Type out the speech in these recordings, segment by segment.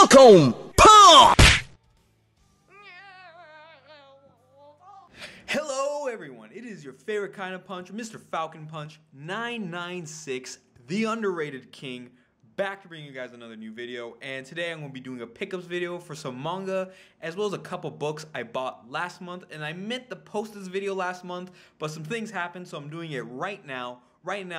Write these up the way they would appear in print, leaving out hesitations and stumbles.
Mr.FalconPunch! Hello everyone, it is your favorite kind of punch, Mr. Falcon Punch 996, the underrated king, back to bring you guys another new video. And today I'm going to be doing a pickups video for some manga, as well as a couple books I bought last month. And I meant to post this video last month, but some things happened, so I'm doing it right now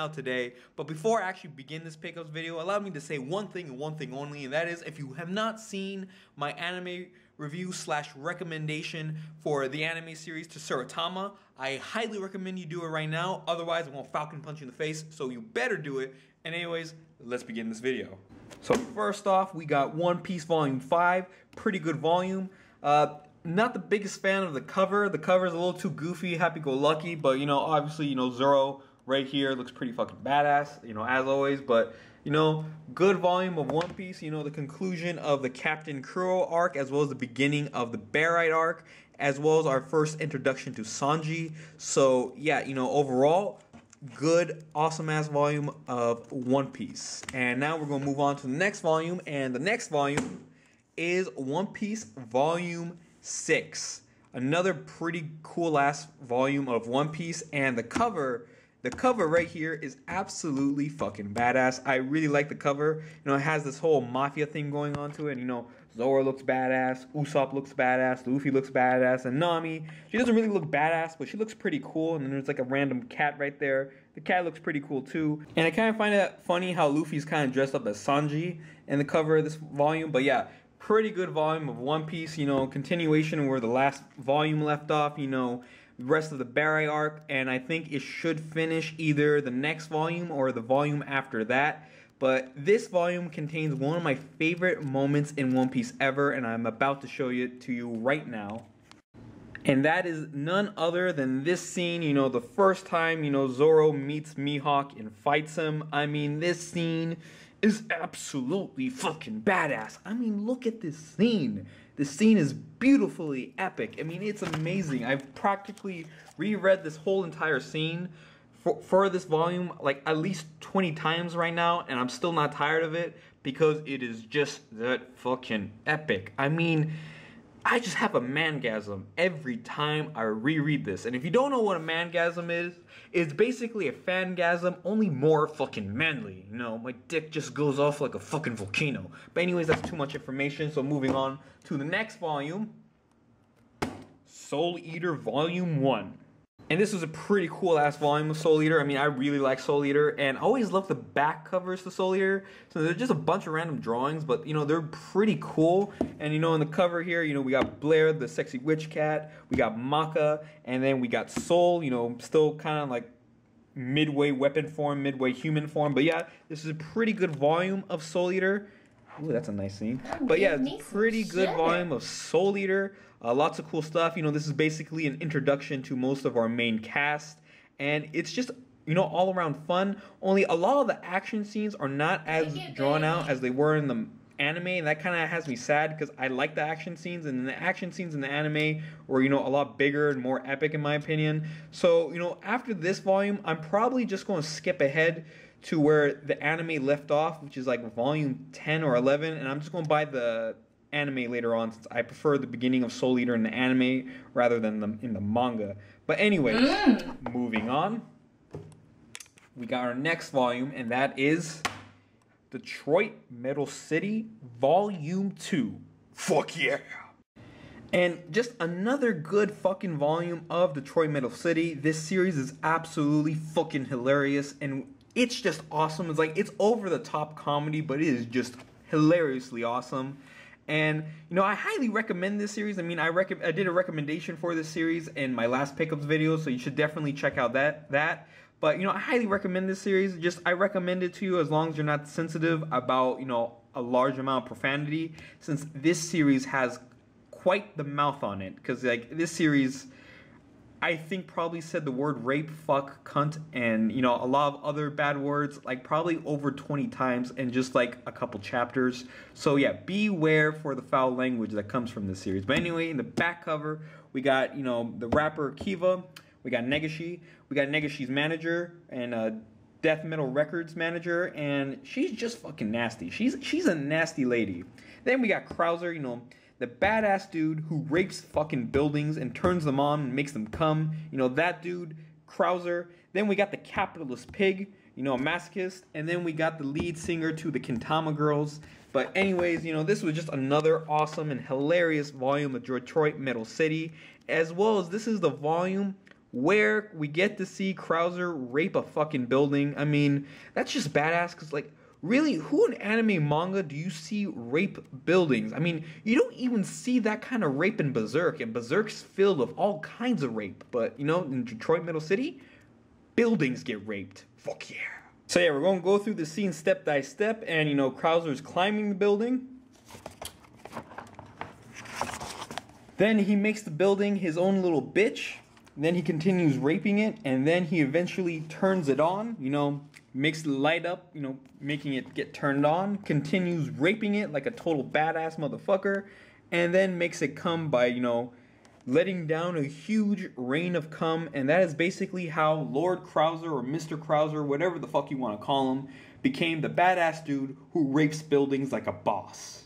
today. But before I actually begin this pickups video, allow me to say one thing and one thing only, and that is, if you have not seen my anime review / recommendation for the anime series to Saitama, I highly recommend you do it right now. Otherwise, I'm gonna Falcon Punch you in the face, so you better do it. And anyways, let's begin this video. So first off, we got One Piece Volume 5, pretty good volume. Not the biggest fan of the cover. The cover is a little too goofy, happy-go-lucky, but you know, obviously, you know, Zoro right here looks pretty fucking badass, you know, as always. But you know, good volume of One Piece. You know, the conclusion of the Captain Kuro arc, as well as the beginning of the Barite arc, as well as our first introduction to Sanji. So yeah, you know, overall, good, awesome ass volume of One Piece. And now we're gonna move on to the next volume, and the next volume is One Piece Volume 6. Another pretty cool ass volume of One Piece, and the cover right here is absolutely fucking badass. I really like the cover. You know, it has this whole mafia thing going on to it. You know, Zoro looks badass, Usopp looks badass, Luffy looks badass, and Nami, she doesn't really look badass, but she looks pretty cool. And then there's like a random cat right there. The cat looks pretty cool too. And I kind of find it funny how Luffy's kind of dressed up as Sanji in the cover of this volume. But yeah, pretty good volume of One Piece. You know, continuation where the last volume left off. You know, the rest of the Barite arc, and I think it should finish either the next volume or the volume after that. But this volume contains one of my favorite moments in One Piece ever, and I'm about to show it to you right now. And that is none other than this scene. You know, the first time, you know, Zoro meets Mihawk and fights him. I mean, this scene is absolutely fucking badass. I mean, look at this scene. This scene is beautifully epic. I mean, it's amazing. I've practically reread this whole entire scene for this volume like at least 20 times right now, and I'm still not tired of it because it is just that fucking epic. I mean, I just have a mangasm every time I reread this. And if you don't know what a mangasm is, it's basically a fangasm, only more fucking manly. You know, my dick just goes off like a fucking volcano. But anyways, that's too much information, so moving on to the next volume, Soul Eater Volume 1. And this was a pretty cool ass volume of Soul Eater. I mean, I really like Soul Eater, and I always love the back covers to Soul Eater. So they're just a bunch of random drawings, but you know, they're pretty cool. And you know, in the cover here, you know, we got Blair, the sexy witch cat, we got Maka, and then we got Soul, you know, still kind of like midway weapon form, midway human form. But yeah, this is a pretty good volume of Soul Eater. Ooh, that's a nice scene. But yeah, it's a pretty good volume of Soul Eater. Lots of cool stuff. You know, this is basically an introduction to most of our main cast. And it's just, you know, all around fun. Only a lot of the action scenes are not as drawn out as they were in the anime. And that kind of has me sad because I like the action scenes. And the action scenes in the anime were, you know, a lot bigger and more epic in my opinion. So, you know, after this volume, I'm probably just going to skip ahead to where the anime left off, which is like volume 10 or 11. And I'm just going to buy the anime later on, since I prefer the beginning of Soul Eater in the anime rather than in the manga. But anyways, moving on, we got our next volume, and that is Detroit Metal City Volume 2. Fuck yeah! And just another good fucking volume of Detroit Metal City. This series is absolutely fucking hilarious, and it's just awesome. It's like, it's over the top comedy, but it is just hilariously awesome. And, you know, I highly recommend this series. I mean, I did a recommendation for this series in my last pickups video, so you should definitely check out that. But, you know, I highly recommend this series. Just, I recommend it to you as long as you're not sensitive about, you know, a large amount of profanity, since this series has quite the mouth on it. Because, like, this series, I think, probably said the word rape, fuck, cunt, and, you know, a lot of other bad words, like, probably over 20 times in just, like, a couple chapters. So, yeah, beware for the foul language that comes from this series. But anyway, in the back cover, we got, you know, the rapper Kiva, we got Negishi, we got Negishi's manager, and Death Metal Records manager, and she's just fucking nasty. She's a nasty lady. Then we got Krauser, you know, the badass dude who rapes fucking buildings and turns them on and makes them come. You know, that dude, Krauser. Then we got the capitalist pig, you know, a masochist. And then we got the lead singer to the Kintama Girls. But anyways, you know, this was just another awesome and hilarious volume of Detroit Metal City. As well as this is the volume where we get to see Krauser rape a fucking building. I mean, that's just badass, because, like, really, who in anime manga do you see rape buildings? I mean, you don't even see that kind of rape in Berserk, and Berserk's filled with all kinds of rape. But, you know, in Detroit Metal City, buildings get raped. Fuck yeah. So yeah, we're going to go through the scene step by step, and, you know, Krauser's climbing the building. Then he makes the building his own little bitch. Then he continues raping it, and then he eventually turns it on, you know, makes the light up, you know, making it get turned on, continues raping it like a total badass motherfucker, and then makes it come by, you know, letting down a huge rain of cum. And that is basically how Lord Krauser, or Mr. Krauser, whatever the fuck you want to call him, became the badass dude who rapes buildings like a boss.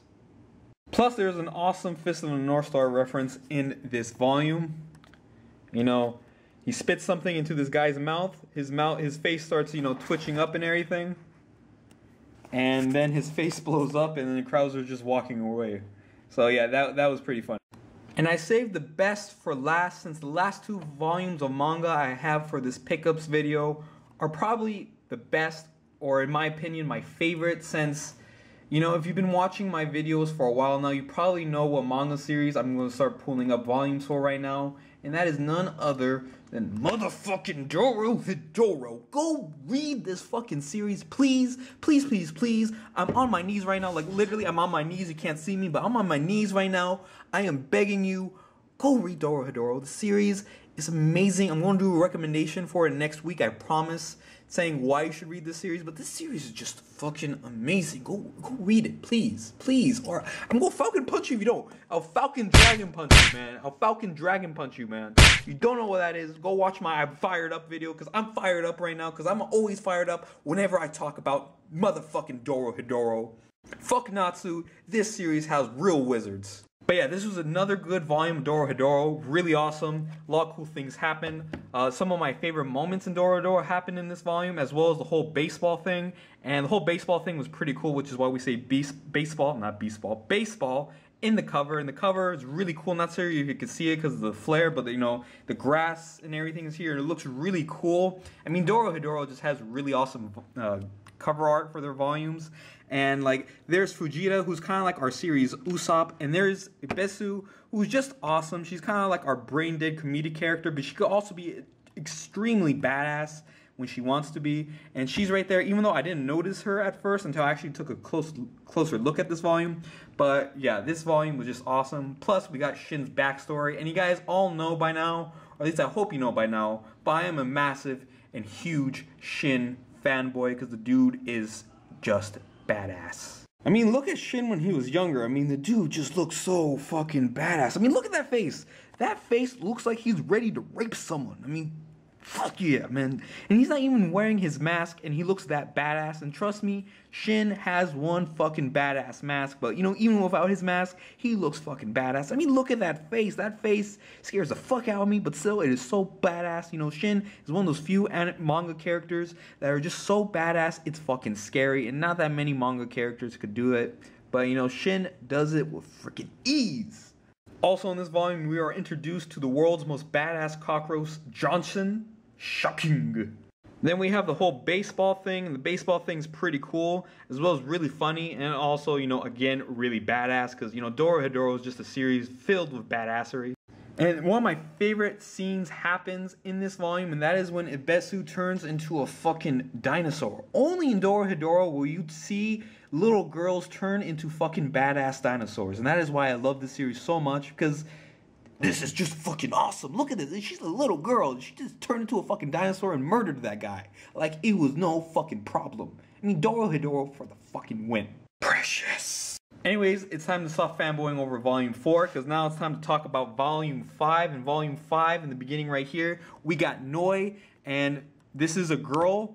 Plus, there's an awesome Fist of the North Star reference in this volume. You know, he spits something into this guy's mouth. His face starts, you know, twitching up and everything. And then his face blows up, and then Krauser's just walking away. So yeah, that was pretty funny. And I saved the best for last, since the last 2 volumes of manga I have for this pickups video are probably the best, or in my opinion, my favorite, since, you know, if you've been watching my videos for a while now, you probably know what manga series I'm going to start pulling up volumes for right now. And that is none other than motherfucking Dorohedoro. Go read this fucking series, please. Please, please, please. I'm on my knees right now. Like, literally, I'm on my knees. You can't see me, but I'm on my knees right now. I am begging you, go read Dorohedoro. The series is amazing. I'm going to do a recommendation for it next week, I promise, saying why you should read this series. But this series is just fucking amazing. Go read it, please, please. Or I'm gonna Falcon Punch you if you don't. I'll Falcon Dragon Punch you, man. I'll Falcon Dragon Punch you, man. You don't know what that is? Go watch my I'm Fired Up video, because I'm fired up right now, because I'm always fired up whenever I talk about motherfucking Dorohedoro. Fuck Natsu. This series has real wizards. But yeah, this was another good volume of Dorohedoro. Really awesome. A lot of cool things happen. Some of my favorite moments in Dorohedoro happened in this volume, as well as the whole baseball thing. And the whole baseball thing was pretty cool, which is why we say baseball in the cover. And the cover is really cool. Not sure if you can see it because of the flare, but you know, the grass and everything is here. And it looks really cool. I mean, Dorohedoro just has really awesome cover art for their volumes. And like, there's Fujita, who's kind of like our series Usopp, and there's Ibesu, who's just awesome. She's kind of like our brain dead comedic character, but she could also be extremely badass when she wants to be. And she's right there, even though I didn't notice her at first until I actually took a closer look at this volume. But yeah, this volume was just awesome. Plus, we got Shin's backstory, and you guys all know by now, or at least I hope you know by now, but I am a massive and huge Shin fanboy, because the dude is just badass. I mean, look at Shin when he was younger. I mean, the dude just looks so fucking badass. I mean, look at that face. That face looks like he's ready to rape someone. I mean, fuck yeah, man. And he's not even wearing his mask, and he looks that badass. And trust me, Shin has one fucking badass mask, but, you know, even without his mask, he looks fucking badass. I mean, look at that face. That face scares the fuck out of me, but still, it is so badass. You know, Shin is one of those few manga characters that are just so badass, it's fucking scary. And not that many manga characters could do it, but, you know, Shin does it with freaking ease. Also in this volume, we are introduced to the world's most badass cockroach, Johnson. Shocking. Then we have the whole baseball thing, and the baseball thing's pretty cool, as well as really funny, and also, you know, again, really badass, because, you know, Dorohedoro is just a series filled with badassery. And one of my favorite scenes happens in this volume, and that is when Ibesu turns into a fucking dinosaur. Only in Dorohedoro will you see little girls turn into fucking badass dinosaurs, and that is why I love this series so much, because this is just fucking awesome. Look at this. She's a little girl. She just turned into a fucking dinosaur and murdered that guy. Like, it was no fucking problem. I mean, Dorohedoro for the fucking win. Precious. Anyways, it's time to stop fanboying over Volume 4, because now it's time to talk about Volume 5. And Volume 5, in the beginning right here, we got Noi, and this is a girl.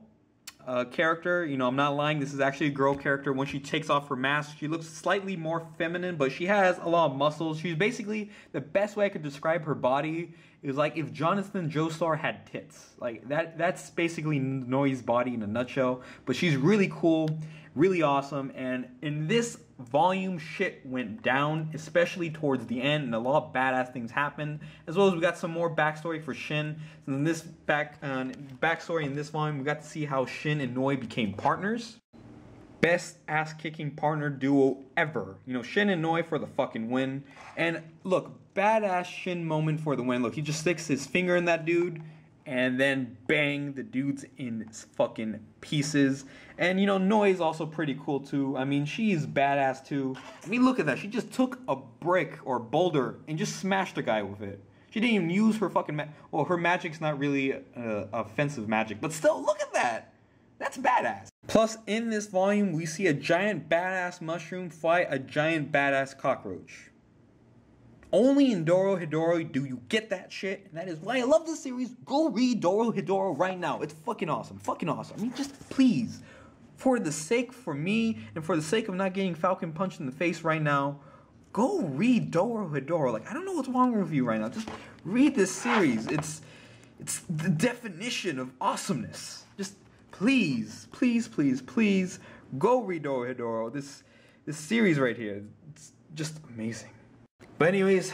character. You know, I'm not lying. This is actually a girl character. When she takes off her mask, she looks slightly more feminine, but she has a lot of muscles. She's basically, the best way I could describe her body is like if Jonathan Joestar had tits. Like that's basically Noi's body in a nutshell. But she's really cool, really awesome, and in this volume shit went down, especially towards the end, and a lot of badass things happened, as well as we got some more backstory for Shin. So in this backstory in this volume, we got to see how Shin and Noi became partners. Best ass-kicking partner duo ever. You know, Shin and Noi for the fucking win. And look, badass Shin moment for the win. Look, he just sticks his finger in that dude, and then bang, the dude's in fucking pieces. And you know, Noi is also pretty cool too. I mean, she's badass too. I mean, look at that. She just took a brick or boulder and just smashed a guy with it. She didn't even use her fucking well, her magic's not really offensive magic, but still, look at that. That's badass. Plus, in this volume, we see a giant badass mushroom fight a giant badass cockroach. Only in Dorohedoro do you get that shit, and that is why I love this series. Go read Dorohedoro right now. It's fucking awesome. Fucking awesome. I mean, just please, for the sake for me, and for the sake of not getting Falcon punched in the face right now, go read Dorohedoro. Like, I don't know what's wrong with you right now. Just read this series. It's the definition of awesomeness. Just please, please, please, please, go read Dorohedoro. This series right here, it's just amazing. But anyways,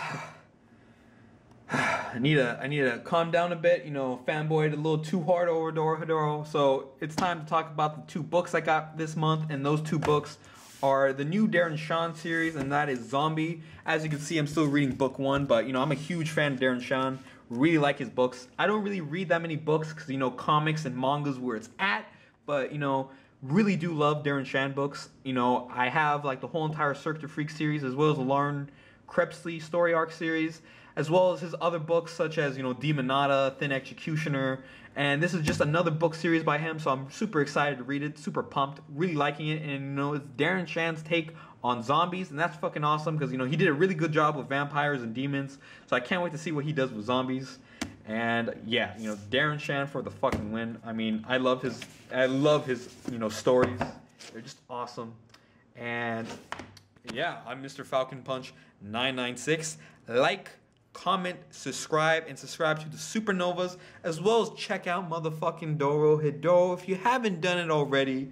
I need to calm down a bit. You know, fanboyed a little too hard over Dorohedoro. So it's time to talk about the two books I got this month, and those two books are the new Darren Shan series, and that is Zombie. As you can see, I'm still reading book 1, but you know, I'm a huge fan of Darren Shan. Really like his books. I don't really read that many books because, you know, comics and manga's where it's at, but you know, really do love Darren Shan books. You know, I have like the whole entire Cirque du Freak series, as well as the Lauren Krebsley story arc series, as well as his other books such as, you know, Demonata, Thin Executioner, and this is just another book series by him, so I'm super excited to read it, super pumped, really liking it. And you know, it's Darren Shan's take on zombies, and that's fucking awesome because, you know, he did a really good job with vampires and demons, so I can't wait to see what he does with zombies. And yeah, you know, Darren Shan for the fucking win. I mean, I love his you know, stories. They're just awesome. And yeah, I'm Mr. Falcon Punch 996. Like, comment, subscribe, and subscribe to the Supernovas, as well as check out motherfucking Dorohedoro. If you haven't done it already,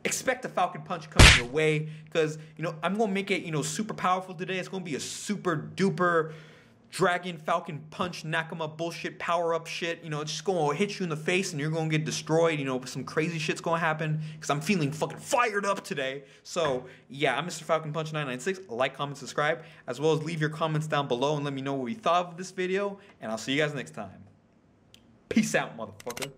expect a Falcon Punch coming your way, because, you know, I'm gonna make it, you know, super powerful today. It's gonna be a super duper Dragon Falcon Punch Nakama bullshit power up shit. You know, it's just gonna hit you in the face and you're gonna get destroyed. You know, some crazy shit's gonna happen because I'm feeling fucking fired up today. So yeah, I'm Mr. Falcon Punch 996. Like, comment, subscribe, as well as leave your comments down below and let me know what you thought of this video. And I'll see you guys next time. Peace out, motherfucker.